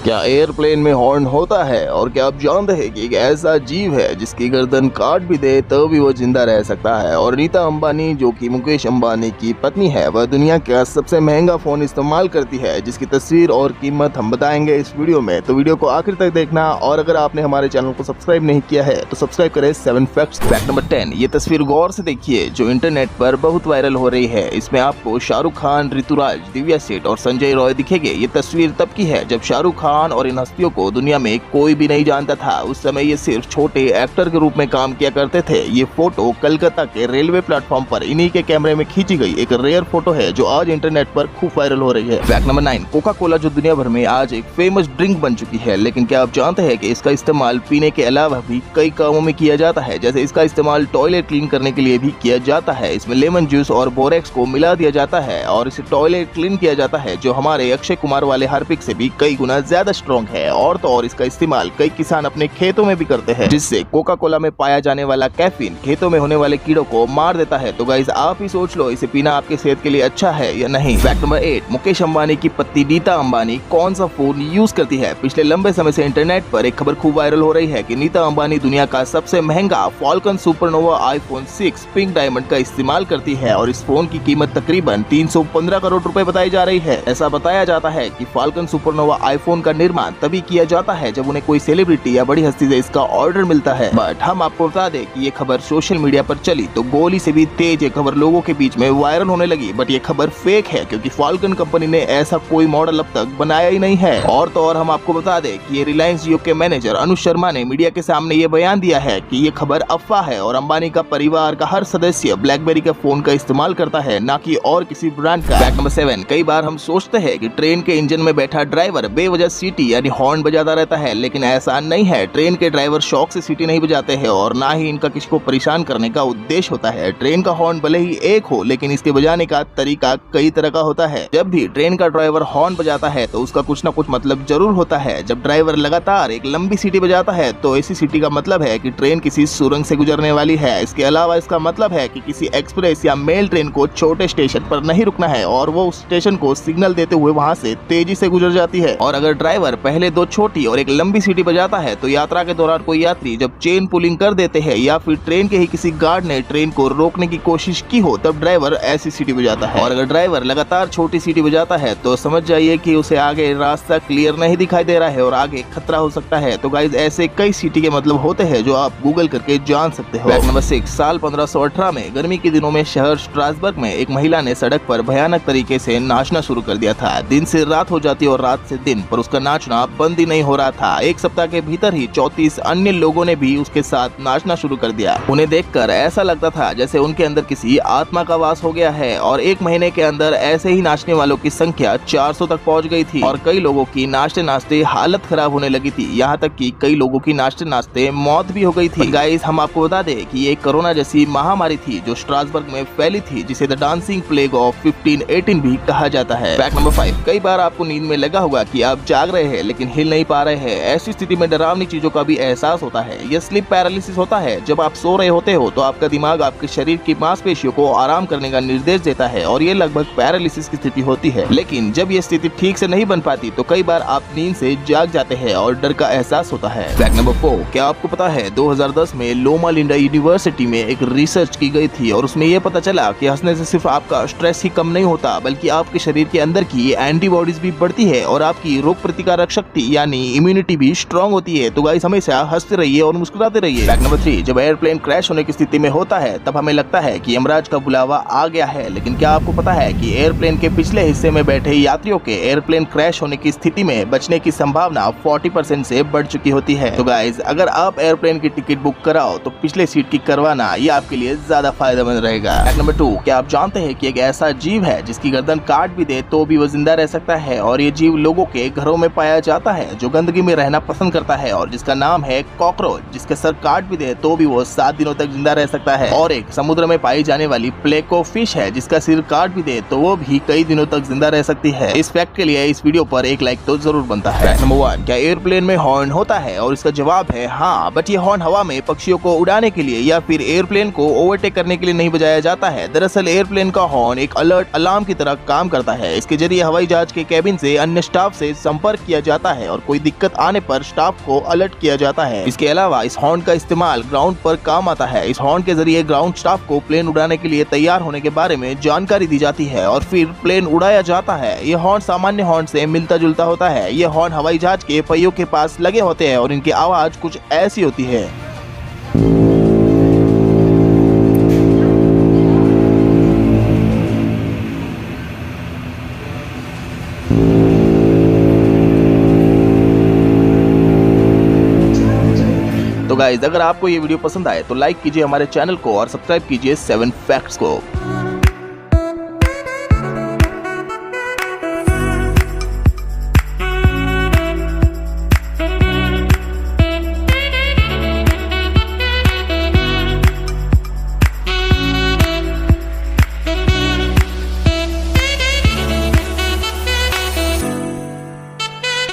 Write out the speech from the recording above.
क्या एयरप्लेन में हॉर्न होता है? और क्या आप जानते हैं कि एक ऐसा जीव है जिसकी गर्दन काट भी दे तो भी वो जिंदा रह सकता है? और नीता अंबानी, जो कि मुकेश अंबानी की पत्नी है, वह दुनिया का सबसे महंगा फोन इस्तेमाल करती है, जिसकी तस्वीर और कीमत हम बताएंगे इस वीडियो में। तो वीडियो को आखिर तक देखना, और अगर आपने हमारे चैनल को सब्सक्राइब नहीं किया है तो सब्सक्राइब करें 7 फैक्ट्स। फैक्ट नंबर 10, ये तस्वीर गौर से देखिए जो इंटरनेट पर बहुत वायरल हो रही है। इसमें आपको शाहरुख खान, ऋतुराज, दिव्या सेठ और संजय रॉय दिखेंगे। ये तस्वीर तब की है जब शाहरुख खान और इन हस्तियों को दुनिया में कोई भी नहीं जानता था। उस समय ये सिर्फ छोटे एक्टर के रूप में काम किया करते थे। ये फोटो कलकत्ता के रेलवे प्लेटफॉर्म पर इन्हीं के कैमरे में खींची गई एक रेयर फोटो है जो आज इंटरनेट पर खूब वायरल हो रही है। फैक्ट नंबर 9, कोका कोला जो दुनिया भर में आज एक फेमस ड्रिंक बन चुकी है, लेकिन क्या आप जानते हैं कि इसका इस्तेमाल पीने के अलावा भी कई कामों में किया जाता है। जैसे इसका इस्तेमाल टॉयलेट क्लीन करने के लिए भी किया जाता है। इसमें लेमन जूस और बोरेक्स को मिला दिया जाता है और इसे टॉयलेट क्लीन किया जाता है, जो हमारे अक्षय कुमार वाले हार्पिक से भी कई गुना ज्यादा स्ट्रॉन्ग है। और तो और इसका इस्तेमाल कई किसान अपने खेतों में भी करते हैं, जिससे कोका कोला में पाया जाने वाला कैफीन खेतों में होने वाले कीड़ों को मार देता है। तो गाइस, आप ही सोच लो इसे पीना आपके सेहत के लिए अच्छा है या नहीं। फैक्ट नंबर 8, मुकेश अंबानी की पत्नी नीता अंबानी कौन सा फोन यूज करती है? पिछले लंबे समय से इंटरनेट पर एक खबर खूब वायरल हो रही है कि नीता अंबानी दुनिया का सबसे महंगा falcon supernova iPhone 6 pink diamond का इस्तेमाल करती है और इस फोन की कीमत तकरीबन 315 करोड़ रुपए बताई जा रही है। ऐसा बताया जाता है कि फाल्कन सुपरनोवा आईफोन का निर्माण तभी किया जाता है जब उन्हें कोई सेलिब्रिटी या बड़ी हस्ती से इसका ऑर्डर मिलता है। बट हम आपको बता दें कि ये खबर सोशल मीडिया पर चली तो गोली से भी तेज ये खबर लोगों के बीच में वायरल होने लगी। बट ये खबर फेक है, क्योंकि फाल्कन कंपनी ने ऐसा कोई मॉडल अब तक बनाया ही नहीं है। और तो और हम आपको बता दें कि ये रिलायंस जियो के मैनेजर अनुज शर्मा ने मीडिया के सामने ये बयान दिया है कि ये खबर अफवाह है और अंबानी का परिवार का हर सदस्य ब्लैकबेरी का फोन का इस्तेमाल करता है, ना कि और किसी ब्रांड का। फैक्ट नंबर 7, कई बार हम सोचते हैं कि ट्रेन के इंजन में बैठा ड्राइवर बेवजह सीटी यानी हॉर्न बजाता रहता है, लेकिन ऐसा नहीं है। ट्रेन के ड्राइवर शौक से सीटी नहीं बजाते हैं और ना ही इनका किसी को परेशान करने का उद्देश्य होता है। ट्रेन का हॉर्न भले ही एक हो, लेकिन इसके बजाने का तरीका कई तरह का होता है। जब भी ट्रेन का ड्राइवर हॉर्न बजाता है तो उसका कुछ ना कुछ मतलब जरूर होता है। जब ड्राइवर लगातार एक लंबी सीटी बजाता है तो ऐसी सीटी का मतलब है कि ट्रेन किसी सुरंग से गुजरने वाली है। इसके अलावा इसका मतलब है कि किसी एक्सप्रेस या मेल ट्रेन को छोटे स्टेशन पर नहीं रुकना है और वो उस स्टेशन को सिग्नल देते हुए वहाँ से तेजी से गुजर जाती है। और अगर ड्राइवर पहले 2 छोटी और एक लंबी सीटी बजाता है तो यात्रा के दौरान कोई यात्री जब चेन पुलिंग कर देते हैं या फिर ट्रेन के ही किसी गार्ड ने ट्रेन को रोकने की कोशिश की हो, तब ड्राइवर ऐसी सीटी बजाता है। और अगर ड्राइवर लगातार छोटी सीटी बजाता है तो समझ जाइए कि उसे आगे रास्ता क्लियर नहीं दिखाई दे रहा है और आगे खतरा हो सकता है। तो गाइस, ऐसे कई सीटी के मतलब होते हैं जो आप गूगल करके जान सकते हो। फैक्ट नंबर 6, साल 1518 में गर्मी के दिनों में शहर स्ट्रासबर्ग में एक महिला ने सड़क पर भयानक तरीके से नाचना शुरू कर दिया था। दिन से रात हो जाती और रात से दिन, पर उसका नाचना बंद ही नहीं हो रहा था। एक सप्ताह के भीतर ही 34 अन्य लोगों ने भी उसके साथ नाचना शुरू कर दिया। उन्हें देखकर ऐसा लगता था जैसे उनके अंदर किसी आत्मा का वास हो गया है। और एक महीने के अंदर ऐसे ही नाचने वालों की संख्या 400 तक पहुंच गई थी और कई लोगों की नाचते नाचते हालत खराब होने लगी थी। यहाँ तक कि कई लोगों की नाचते नाचते मौत भी हो गई थी। गाइस, हम आपको बता दें कि ये कोरोना जैसी महामारी थी जो स्ट्रासबर्ग में फैली थी, जिसे द डांसिंग प्लेग ऑफ 1518 भी कहा जाता है। फैक्ट नंबर 5, कई बार आपको नींद में लगा होगा कि आप जाग रहे हैं लेकिन हिल नहीं पा रहे हैं। ऐसी स्थिति में डरावनी चीजों का भी एहसास होता है। यह स्लीप पैरालिसिस होता है। जब आप सो रहे होते हो तो आपका दिमाग आपके शरीर की मांसपेशियों को आराम करने का निर्देश देता है और ये लगभग पैरालिसिस की स्थिति होती है। लेकिन जब ये स्थिति ठीक से नहीं बन पाती तो कई बार आप नींद से जाग जाते हैं और डर का एहसास होता है। फैक्ट नंबर 4, क्या आपको पता है 2010 में लोमा लिंडा यूनिवर्सिटी में एक रिसर्च की गई थी और उसमें यह पता चला कि हंसने से सिर्फ आपका स्ट्रेस ही कम नहीं होता, बल्कि आपके शरीर के अंदर की एंटीबॉडीज भी बढ़ती है और आपकी रोग प्रतिकारक शक्ति यानी इम्यूनिटी भी स्ट्रांग होती है। तो गाइस, हमेशा हंसते रहिए और मुस्कुराते रहिए। फैक्ट नंबर 3, जब एयरप्लेन क्रैश होने की स्थिति में होता है तब हमें लगता है कि यमराज का बुलावा आ गया है, लेकिन क्या आपको पता है कि एयरप्लेन के पिछले हिस्से में बैठे यात्रियों के एयरप्लेन क्रैश होने की स्थिति में बचने की संभावना 40% से बढ़ चुकी होती है। तो गाइस, अगर आप एयरप्लेन की टिकट बुक कराओ तो पिछले सीट की करवाना ये आपके लिए ज्यादा फायदेमंद रहेगा। फैक्ट नंबर 2, क्या आप जानते हैं कि एक ऐसा जीव है जिसकी गर्दन काट भी दे तो भी वो जिंदा रह सकता है? और ये जीव लोगों के घरों में पाया जाता है, जो गंदगी में रहना पसंद करता है और जिसका नाम है कॉकरोच, जिसके सर काट भी दे तो भी वो 7 दिनों तक जिंदा रह सकता है। और एक समुद्र में पाई जाने वाली प्लेको फिश है, जिसका सिर काट भी दे तो वो भी कई दिनों तक जिंदा रह सकती है। इस फैक्ट के लिए इस वीडियो पर एक लाइक तो जरूर बनता है। फैक्ट नंबर 1, क्या एयरप्लेन में हॉर्न होता है? और इसका जवाब है हाँ, बट ये हॉर्न हवा में पक्षियों को उड़ाने के लिए या फिर एयरप्लेन को ओवरटेक करने के लिए नहीं बजाया जाता है। दरअसल एयरप्लेन का हॉर्न एक अलर्ट अलार्म की तरह काम करता है। इसके जरिए हवाई जहाज के कैबिन से अन्य स्टाफ से संपर्क संपर्क किया जाता है और कोई दिक्कत आने पर स्टाफ को अलर्ट किया जाता है। इसके अलावा इस हॉर्न का इस्तेमाल ग्राउंड पर काम आता है। इस हॉर्न के जरिए ग्राउंड स्टाफ को प्लेन उड़ाने के लिए तैयार होने के बारे में जानकारी दी जाती है और फिर प्लेन उड़ाया जाता है। ये हॉर्न सामान्य हॉर्न से मिलता जुलता होता है। ये हॉर्न हवाई जहाज के पहियों के पास लगे होते हैं और इनकी आवाज कुछ ऐसी होती है। तो गाइज, अगर आपको ये वीडियो पसंद आए तो लाइक कीजिए हमारे चैनल को और सब्सक्राइब कीजिए 7 फैक्ट्स को।